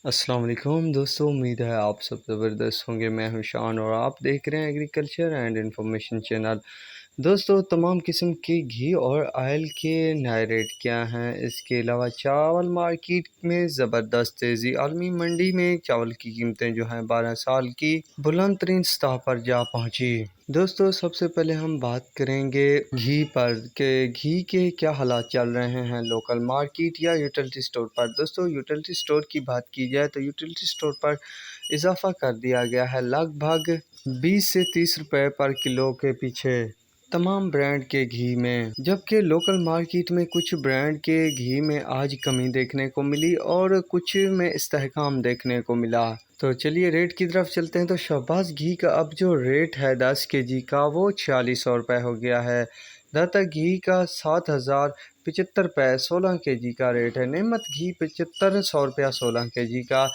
अस्सलाम वालेकुम दोस्तों, उम्मीद है आप सब ज़बरदस्त होंगे। मैं हूं शान और आप देख रहे हैं एग्रीकल्चर एंड इंफॉर्मेशन चैनल। दोस्तों, तमाम किस्म के घी और ऑयल के नए रेट क्या हैं। इसके अलावा चावल मार्केट में ज़बरदस्त तेज़ी। आलमी मंडी में चावल की कीमतें जो हैं 12 साल की बुलंद तरीन सतह पर जा पहुंची। दोस्तों, सबसे पहले हम बात करेंगे घी पर कि घी के क्या हालात चल रहे हैं लोकल मार्केट या यूटिलिटी स्टोर पर। दोस्तों, यूटिलिटी स्टोर की बात की जाए तो यूटिलिटी स्टोर पर इजाफा कर दिया गया है लगभग 20 से 30 रुपए पर किलो के पीछे तमाम ब्रांड के घी में, जबकि लोकल मार्केट में कुछ ब्रांड के घी में आज कमी देखने को मिली और कुछ में इस्तेहकाम देखने को मिला। तो चलिए रेट की तरफ चलते हैं। तो शहबाज घी का अब जो रेट है 10 केजी का वो 4600 रुपये हो गया है। दाता घी का 7075 रुपये 16 केजी का रेट है। नेमत घी 7500 रुपया 16 केजी का।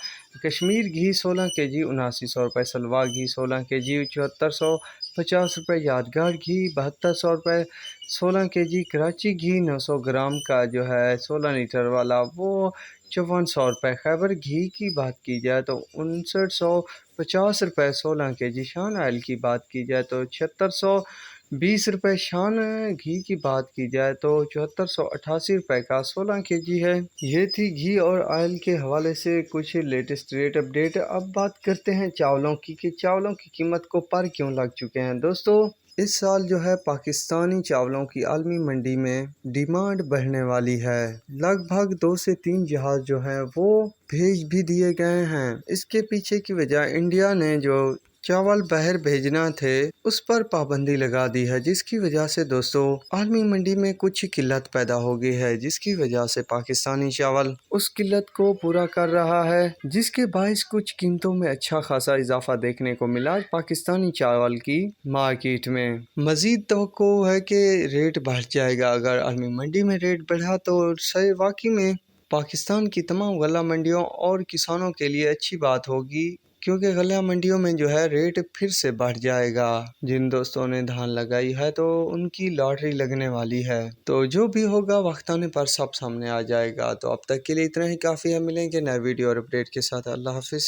कश्मीर घी 16 केजी 7900 रुपये। सलवा घी 16 केजी 7450 रुपये। यादगार घी 7200 रुपये 16 केजी। कराची घी 900 ग्राम का जो है 16 लीटर वाला वो 5400 रुपये। खैबर घी की बात की जाए तो 5950 रुपये 16 केजी। शान ऑयल की बात की जाए तो 7620 रुपये। शान घी की बात की जाए तो 7488 रुपये का 16 केजी है। ये थी घी और ऑयल के हवाले से कुछ लेटेस्ट रेट अपडेट। अब बात करते हैं चावलों की कि चावलों की कीमत को पर क्यों लग चुके हैं। दोस्तों, इस साल जो है पाकिस्तानी चावलों की आलमी मंडी में डिमांड बढ़ने वाली है। लगभग 2 से 3 जहाज जो हैं वो भेज भी दिए गए हैं। इसके पीछे की वजह इंडिया ने जो चावल बाहर भेजना थे उस पर पाबंदी लगा दी है, जिसकी वजह से दोस्तों आलमी मंडी में कुछ किल्लत पैदा हो गई है, जिसकी वजह से पाकिस्तानी चावल उस किल्लत को पूरा कर रहा है, जिसके बायस कुछ कीमतों में अच्छा खासा इजाफा देखने को मिला पाकिस्तानी चावल की मार्केट में। मजीद तवक्को है कि रेट बढ़ जाएगा। अगर आलमी मंडी में रेट बढ़ा तो सही वाकई में पाकिस्तान की तमाम गल्ला मंडियों और किसानों के लिए अच्छी बात होगी, क्योंकि गल्ला मंडियों में जो है रेट फिर से बढ़ जाएगा। जिन दोस्तों ने धान लगाई है तो उनकी लॉटरी लगने वाली है। तो जो भी होगा वक्त आने पर सब सामने आ जाएगा। तो अब तक के लिए इतना ही काफ़ी है। मिलेंगे नए वीडियो और अपडेट के साथ। अल्लाह हाफिज़।